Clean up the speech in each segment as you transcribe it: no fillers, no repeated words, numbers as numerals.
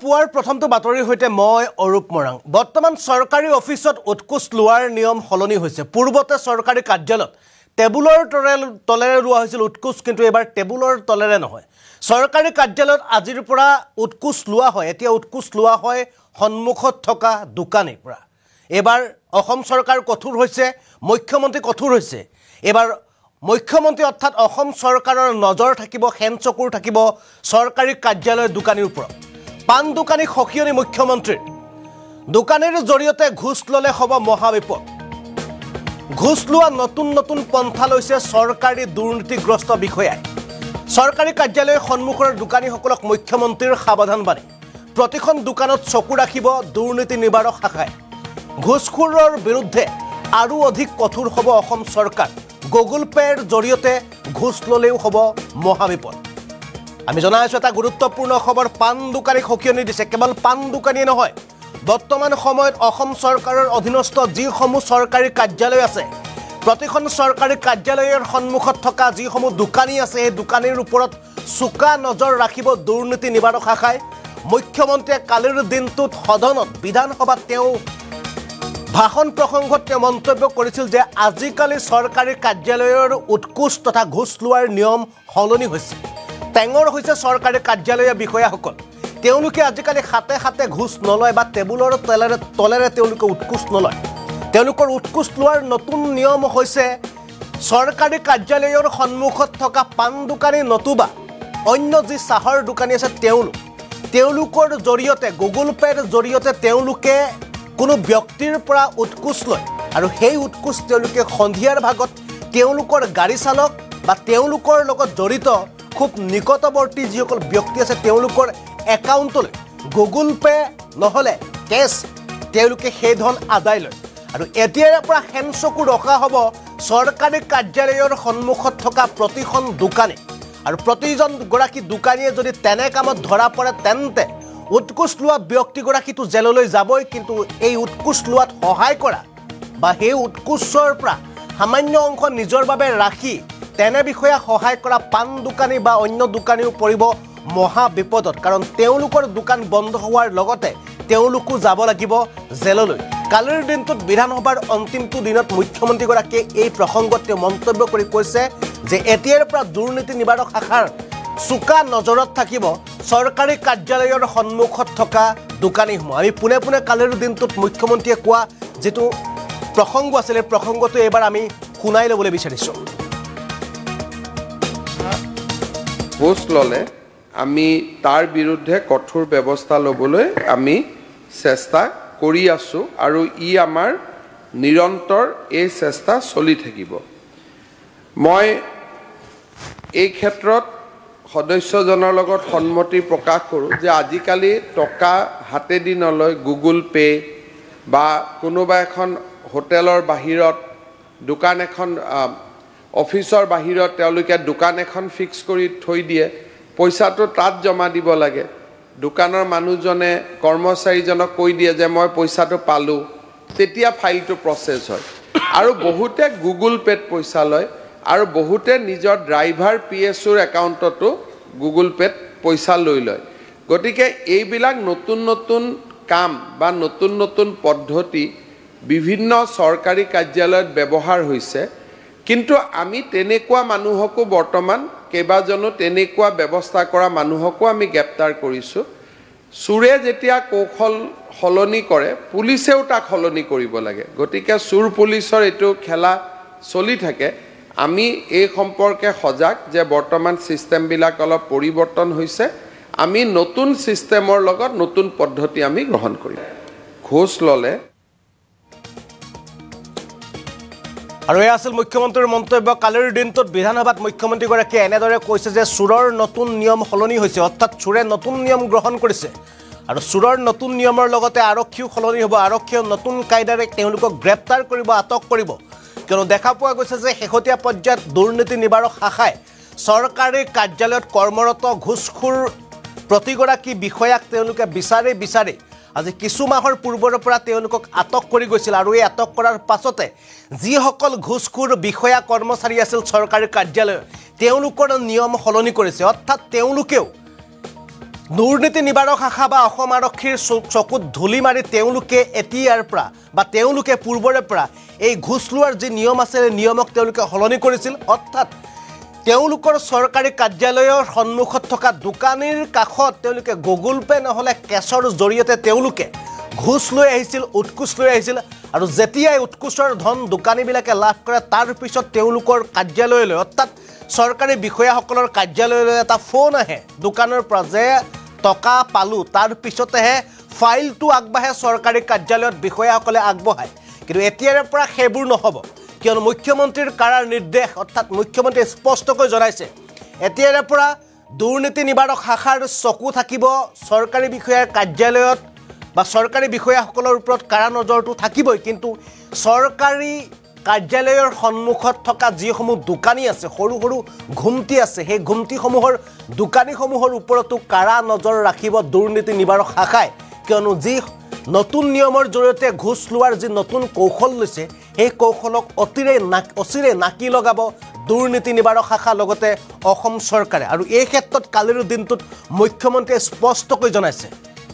পুৱাৰ প্ৰথমটো বাতৰিৰ সৈতে মই অৰূপ মৰাং। বৰ্তমান চৰকাৰী অফিচত উৎকোচ লোৱাৰ নিয়ম সলনি হৈছে। পূৰ্বতে চৰকাৰী কাৰ্যালয়ত টেবুলৰ তলেৰে লোৱা হৈছিল উৎকোচ, কিন্তু এবাৰ টেবুলৰ তলেৰে নহয়। চৰকাৰী কাৰ্যালয়ত আজিৰ পৰা উৎকোচ লোৱা হয়। এতিয়া উৎকোচ লোৱা হয় সন্মুখত থকা দোকানীৰ পৰা। এবাৰ অসম চৰকাৰ কঠোৰ হৈছে, মুখ্যমন্ত্ৰী কঠোৰ হৈছে। এবাৰ মুখ্যমন্ত্ৰী অৰ্থাৎ অসম চৰকাৰৰ নজৰ থাকিব, হেনচকুৰ থাকিব চৰকাৰী কাৰ্যালয়ৰ দোকানীৰ ওপৰত। পান দোকানী সকিয়নি মুখ্যমন্ত্ৰীৰ। দোকানীৰ জৰিয়তে ঘোষ ল'লে হ'ব মহাবিপদ। ঘোষ লোৱা নতুন নতুন পন্থা লৈছে চৰকাৰী দুৰ্নীতিগ্ৰস্ত বিষয়াই। চৰকাৰী কাৰ্যালয়ৰ সন্মুখৰ দোকানীসকলক মুখ্যমন্ত্ৰীৰ সাৱধানবাণী। প্ৰতিখন দোকানত চকু ৰাখিব দুৰ্নীতি নিবাৰক শাখাই। ঘোষখোৰৰ বিৰুদ্ধে আৰু অধিক কঠোৰ হ'ব অসম চৰকাৰ। গুগল পে'ৰ জৰিয়তে ঘোষ ল'লেও হ'ব মহাবিপদ। আমি জনাই আছোঁ এটা গুৰুত্বপূৰ্ণ খবৰ। পান দোকানীক সকিয়নি দিছে। কেৱল পান দোকানীয়ে নহয়, বৰ্তমান সময়ত অসম চৰকাৰৰ অধীনস্থ যিসমূহ চৰকাৰী কাৰ্যালয় আছে, প্ৰতিখন চৰকাৰী কাৰ্যালয়ৰ সন্মুখত থকা যিসমূহ দোকানী আছে, সেই দোকানীৰ ওপৰত চোকা নজৰ ৰাখিব দুৰ্নীতি নিবাৰক শাখাই। মুখ্যমন্ত্ৰীয়ে কালিৰ দিনটোত সদনত বিধানসভাত তেওঁ ভাষণ প্ৰসংগত তেওঁ মন্তব্য কৰিছিল যে আজিকালি চৰকাৰী কাৰ্যালয়ৰ উৎকোচ তথা ঘোষ লোৱাৰ নিয়ম সলনি হৈছে। টেঙৰ হৈছে চৰকাৰী কাৰ্যালয়ৰ বিষয়াসকল। তেওঁলোকে আজিকালি হাতে হাতে ঘোষ নলয় বা টেবুলৰ তলেৰে তেওঁলোকে উৎকোচ নলয়। তেওঁলোকৰ উৎকোচ লোৱাৰ নতুন নিয়ম হৈছে চৰকাৰী কাৰ্যালয়ৰ সন্মুখত থকা পান দোকানী নতুবা অন্য যি চাহৰ দোকানী আছে তেওঁলোকৰ জৰিয়তে গুগল পে'ৰ জৰিয়তে তেওঁলোকে কোনো ব্যক্তিৰ পৰা উৎকোচ লয় আৰু সেই উৎকোচ তেওঁলোকে সন্ধিয়াৰ ভাগত তেওঁলোকৰ গাড়ী চালক বা তেওঁলোকৰ লগত জড়িত খুব নিকটৱৰ্তী যিসকল ব্যক্তি আছে তেওঁলোকৰ একাউণ্টলৈ গুগল পে' নহ'লে কেছ তেওঁলোকে সেই ধন আদায় লয়। আৰু এতিয়াৰ পৰা হেনচকু ৰখা হ'ব চৰকাৰী কাৰ্যালয়ৰ সন্মুখত থকা প্ৰতিখন দোকানী। আৰু প্ৰতিজনগৰাকী দোকানীয়ে যদি তেনে কামত ধৰা পৰে তেন্তে উৎকোচ লোৱা ব্যক্তিগৰাকীটো জেললৈ যাবই, কিন্তু এই উৎকোচ লোৱাত সহায় কৰা বা সেই উৎকোচৰ পৰা সামান্য অংশ নিজৰ বাবে ৰাখি তেনে বিষয়া সহায় কৰা পান দোকানী বা অন্য দোকানীও পৰিব মহা বিপদত। কাৰণ তেওঁলোকৰ দোকান বন্ধ হোৱাৰ লগতে তেওঁলোকো যাব লাগিব জেললৈ। কালিৰ দিনটোত বিধানসভাৰ অন্তিমটো দিনত মুখ্যমন্ত্ৰীগৰাকীয়ে এই প্ৰসংগত তেওঁ মন্তব্য কৰি কৈছে যে এতিয়াৰ পৰা দুৰ্নীতি নিবাৰক শাখাৰ চোকা নজৰত থাকিব চৰকাৰী কাৰ্যালয়ৰ সন্মুখত থকা দোকানীসমূহ। আমি পোনে পোনে কালিৰ দিনটোত মুখ্যমন্ত্ৰীয়ে কোৱা যিটো প্ৰসংগ আছিলে, প্ৰসংগটো এইবাৰ আমি শুনাই ল'বলৈ বিচাৰিছোঁ। ঘোষ ল'লে আমি তাৰ বিৰুদ্ধে কঠোৰ ব্যৱস্থা ল'বলৈ আমি চেষ্টা কৰি আছোঁ আৰু ই আমাৰ নিৰন্তৰ এই চেষ্টা চলি থাকিব। মই এই ক্ষেত্ৰত সদস্যজনৰ লগত সন্মতি প্ৰকাশ কৰোঁ যে আজিকালি টকা হাতেদি নলয় গুগল পে' বা কোনোবা এখন হোটেলৰ বাহিৰত দোকান এখন অফিচৰ বাহিৰত তেওঁলোকে দোকান এখন ফিক্স কৰি থৈ দিয়ে, পইচাটো তাত জমা দিব লাগে। দোকানৰ মানুহজনে কৰ্মচাৰীজনক কৈ দিয়ে যে মই পইচাটো পালোঁ, তেতিয়া ফাইলটো প্ৰচেছ হয়। আৰু বহুতে গুগল পে'ত পইচা লয় আৰু বহুতে নিজৰ ড্ৰাইভাৰ PSOৰ একাউণ্টতো গুগল পে'ত পইচা লৈ লয়। গতিকে এইবিলাক নতুন নতুন কাম বা নতুন নতুন পদ্ধতি বিভিন্ন চৰকাৰী কাৰ্যালয়ত ব্যৱহাৰ হৈছে। কিন্তু আমি তেনেকুৱা মানুহকো বৰ্তমান কেইবাজনো তেনেকুৱা ব্যৱস্থা কৰা মানুহকো আমি গ্ৰেপ্তাৰ কৰিছোঁ। চোৰে যেতিয়া কৌশল সলনি কৰে, পুলিচেও তাক সলনি কৰিব লাগে। গতিকে চোৰ পুলিচৰ এইটো খেলা চলি থাকে। আমি এই সম্পৰ্কে সজাগ যে বৰ্তমান ছিষ্টেমবিলাক অলপ পৰিৱৰ্তন হৈছে। আমি নতুন ছিষ্টেমৰ লগত নতুন পদ্ধতি আমি গ্ৰহণ কৰিম। ঘোষ ল'লে আৰু এয়া আছিল মুখ্যমন্ত্ৰীৰ মন্তব্য। কালিৰ দিনটোত বিধানসভাত মুখ্যমন্ত্ৰীগৰাকীয়ে এনেদৰে কৈছে যে চোৰৰ নতুন নিয়ম সলনি হৈছে, অৰ্থাৎ চোৰে নতুন নিয়ম গ্ৰহণ কৰিছে আৰু চোৰৰ নতুন নিয়মৰ লগতে আৰক্ষীও সলনি হ'ব। আৰক্ষীয়ে নতুন কায়দাৰে তেওঁলোকক গ্ৰেপ্তাৰ কৰিব, আটক কৰিব। কিয়নো দেখা পোৱা গৈছে যে শেহতীয়া পৰ্যায়ত দুৰ্নীতি নিবাৰক শাখাই চৰকাৰী কাৰ্যালয়ত কৰ্মৰত ঘোষখোৰ প্ৰতিগৰাকী বিষয়াক তেওঁলোকে বিচাৰি আজি কিছু মাহৰ পূৰ্বৰ পৰা তেওঁলোকক আটক কৰি গৈছিল। আৰু এই আটক কৰাৰ পাছতে যিসকল ঘোষখোৰ বিষয়া কৰ্মচাৰী আছিল চৰকাৰী কাৰ্যালয়ত তেওঁলোকৰ নিয়ম সলনি কৰিছে, অৰ্থাৎ তেওঁলোকেও দুৰ্নীতি নিবাৰক শাখা বা অসম আৰক্ষীৰ চকুত ধূলি মাৰি তেওঁলোকে এতিয়াৰ পৰা বা তেওঁলোকে পূৰ্বৰে পৰা এই ঘুষ লোৱাৰ যি নিয়ম আছে এই নিয়মক তেওঁলোকে সলনি কৰিছিল অৰ্থাৎ তেওঁলোকৰ চৰকাৰী কাৰ্যালয়ৰ সন্মুখত থকা দোকানীৰ কাষত তেওঁলোকে গুগল পে নহলে কেছৰ জৰিয়তে তেওঁলোকে ঘুষ লৈ আহিছিল উৎকোচ লৈ আহিছিল আৰু যেতিয়াই উৎকোচৰ ধন দোকানীবিলাকে লাভ কৰে তাৰ পিছত তেওঁলোকৰ কাৰ্যালয়লৈ অৰ্থাৎ চৰকাৰী বিষয়াসকলৰ কাৰ্যালয়লৈ এটা ফোন আহে দোকানৰ পৰা যে টকা পালো তাৰ পিছতেহে ফাইলটো আগবাঢ়ে চৰকাৰী কাৰ্যালয়ত বিষয়াসকলে আগবঢ়ায় কিন্তু এতিয়াৰ পৰা সেইবোৰ নহব কিয়নো মুখ্যমন্ত্ৰীৰ কাৰাৰ নিৰ্দেশ অৰ্থাৎ মুখ্যমন্ত্ৰীয়ে স্পষ্টকৈ জনাইছে এতিয়াৰ পৰা দুৰ্নীতি নিবাৰক শাখাৰ চকু থাকিব চৰকাৰী বিষয়াৰ কাৰ্যালয়ত বা চৰকাৰী বিষয়াসকলৰ ওপৰত কাৰা নজৰটো থাকিবই কিন্তু চৰকাৰী কাৰ্যালয়ৰ সন্মুখত থকা যিসমূহ দোকানী আছে সৰু সৰু ঘুমটি আছে সেই ঘুমটিসমূহৰ দোকানীসমূহৰ ওপৰতো কাৰা নজৰ ৰাখিব দুৰ্নীতি নিবাৰক শাখাই কিয়নো যি নতুন নিয়মৰ জৰিয়তে ঘুষ লোৱাৰ যি নতুন কৌশল লৈছে সেই কৌশলক অচিৰে নাকি লগাব দুৰ্নীতি নিবাৰক শাখা লগতে অসম চৰকাৰে আৰু এই ক্ষেত্ৰত কালিৰ দিনটোত মুখ্যমন্ত্ৰীয়ে স্পষ্টকৈ জনাইছে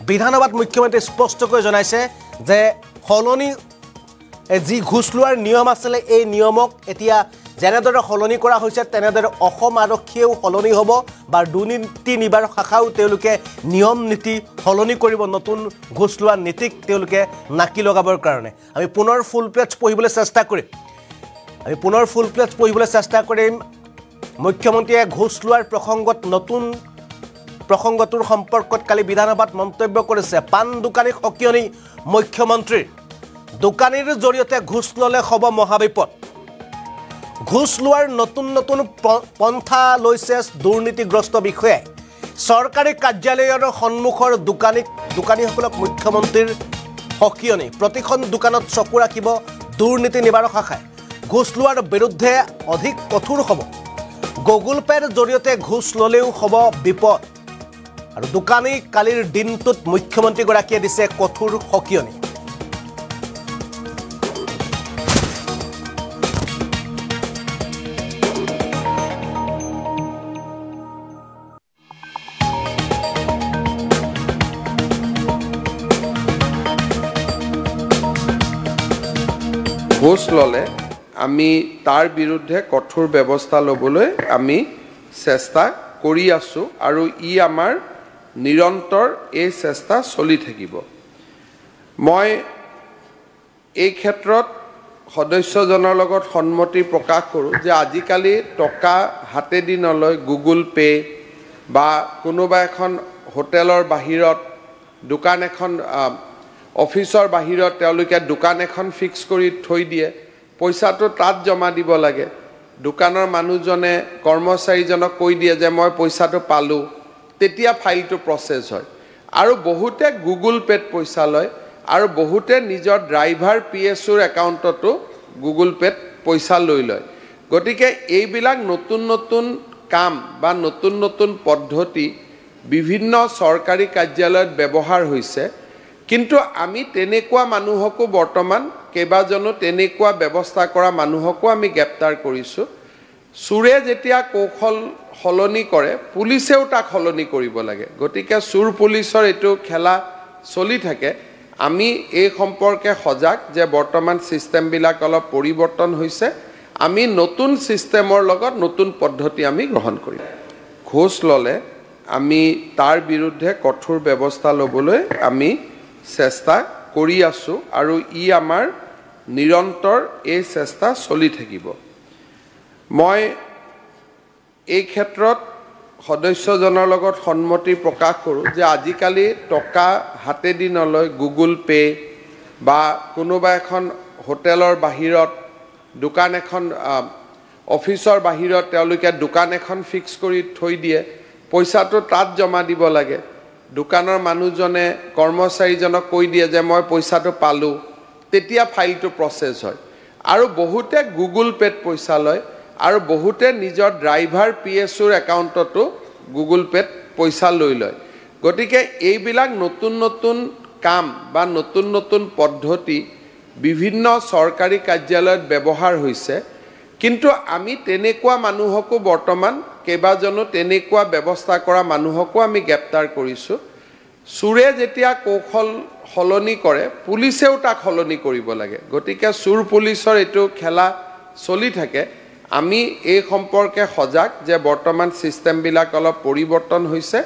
বিধানসভাত মুখ্যমন্ত্ৰীয়ে স্পষ্টকৈ জনাইছে যে সলনি যি ঘুষ লোৱাৰ নিয়ম আছিলে এই নিয়মক এতিয়া যেনেদৰে সলনি কৰা হৈছে তেনেদৰে অসম আৰক্ষীয়েও সলনি হ'ব বা দুৰ্নীতি নিবাৰক শাখাও তেওঁলোকে নিয়ম নীতি সলনি কৰিব নতুন ঘুষ লোৱাৰ নীতিক তেওঁলোকে নাকি লগাবৰ কাৰণে আমি পুনৰ ফুল পেজ পঢ়িবলৈ চেষ্টা কৰিম মুখ্যমন্ত্ৰীয়ে ঘুষ লোৱাৰ প্ৰসংগটোৰ সম্পৰ্কত কালি বিধানসভাত মন্তব্য কৰিছে পান দোকানীক সকিয়নি মুখ্যমন্ত্ৰীৰ দোকানীৰ জৰিয়তে ঘুষ ললে হ'ব মহাবিপদ ঘুষ লোৱাৰ নতুন পন্থা লৈছে দুৰ্নীতিগ্ৰস্ত বিষয়াই চৰকাৰী কাৰ্যালয়ৰ সন্মুখৰ দোকানীসকলক মুখ্যমন্ত্ৰীৰ সকিয়নি প্ৰতিখন দোকানত চকু ৰাখিব দুৰ্নীতি নিবাৰক শাখাই ঘুষ লোৱাৰ বিৰুদ্ধে অধিক কঠোৰ হ'ব গুগল পেৰ জৰিয়তে ঘুষ ললেও হ'ব বিপদ আৰু দোকানী কালিৰ দিনটোত মুখ্যমন্ত্ৰীগৰাকীয়ে দিছে কঠোৰ সকিয়নি ঘুষ ললে আমি তাৰ বিৰুদ্ধে কঠোৰ ব্যৱস্থা ল'বলৈ আমি চেষ্টা কৰি আছো আৰু ই আমাৰ নিৰন্তৰ এই চেষ্টা চলি থাকিব মই এই ক্ষেত্ৰত সদস্যজনৰ লগত সন্মতি প্ৰকাশ কৰোঁ যে আজিকালি টকা হাতেদি নলয় গুগল পে বা কোনোবা এখন হোটেলৰ বাহিৰত দোকান এখন অফিচৰ বাহিৰত তেওঁলোকে দোকান এখন ফিক্স কৰি থৈ দিয়ে পইচাটো তাত জমা দিব লাগে দোকানৰ মানুহজনে কৰ্মচাৰীজনক কৈ দিয়ে যে মই পইচাটো পালো তেতিয়া ফাইলটো প্ৰসেস হয় আৰু বহুতে গুগল পেত পইচা লয় আৰু বহুতে নিজৰ ড্ৰাইভাৰ পিএছৰ একাউণ্টতো গুগল পেত পইচা লৈ লয় গতিকে এইবিলাক নতুন কাম বা নতুন পদ্ধতি বিভিন্ন চৰকাৰী কাৰ্যালয়ত ব্যৱহাৰ হৈছে কিন্তু আমি তেনেকুৱা মানুহকো বৰ্তমান কেবাজনো তেনেকুৱা ব্যৱস্থা কৰা মানুহকো আমি গ্ৰেপ্তাৰ কৰিছোঁ চুৰে যেতিয়া কৌশল সলনি কৰে পুলিচেও তাক সলনি কৰিব লাগে গতিকে চুৰ পুলিচৰ এইটো খেলা চলি থাকে আমি এই সম্পৰ্কে সজাগ যে বৰ্তমান সিস্টেমবিলাক অলপ পৰিৱৰ্তন হৈছে আমি নতুন সিস্টেমৰ লগত নতুন পদ্ধতি আমি গ্ৰহণ কৰিম ঘুষ ললে আমি তাৰ বিৰুদ্ধে কঠোৰ ব্যৱস্থা ল'বলৈ আমি চেষ্টা কৰি আছো আৰু ই আমাৰ নিৰন্তৰ এই চেষ্টা চলি থাকিব মই এই ক্ষেত্ৰত সদস্যজনৰ লগত সন্মতি প্ৰকাশ কৰোঁ যে আজিকালি টকা হাতেদি নলয় গুগল পে বা কোনোবা এখন হোটেলৰ বাহিৰত দোকান এখন অফিচৰ বাহিৰত তেওঁলোকে দোকান এখন ফিক্স কৰি থৈ দিয়ে পইচাটো তাত জমা দিব লাগে দোকানৰ মানুহজনে কৰ্মচাৰীজনক কৈ দিয়ে যে মই পইচাটো পালো তেতিয়া ফাইলটো প্ৰসেস হয় আৰু বহুতে গুগল পেত পইচা লয় আৰু বহুতে নিজৰ ড্ৰাইভাৰ পিএছৰ একাউণ্টতো গুগল পেত পইচা লৈ লয় গতিকে এইবিলাক নতুন কাম বা নতুন পদ্ধতি বিভিন্ন চৰকাৰী কাৰ্যালয়ত ব্যৱহাৰ হৈছে কিন্তু আমি তেনেকুৱা মানুহকো বৰ্তমান কেইবাজনো তেনেকুৱা ব্যৱস্থা কৰা মানুহকো আমি গ্ৰেপ্তাৰ কৰিছোঁ চুৰে যেতিয়া কৌশল সলনি কৰে পুলিচেও তাক সলনি কৰিব লাগে গতিকে চুৰ পুলিচৰ এইটো খেলা চলি থাকে আমি এই সম্পৰ্কে সজাগ যে বৰ্তমান সিস্টেমবিলাক অলপ পৰিৱৰ্তন হৈছে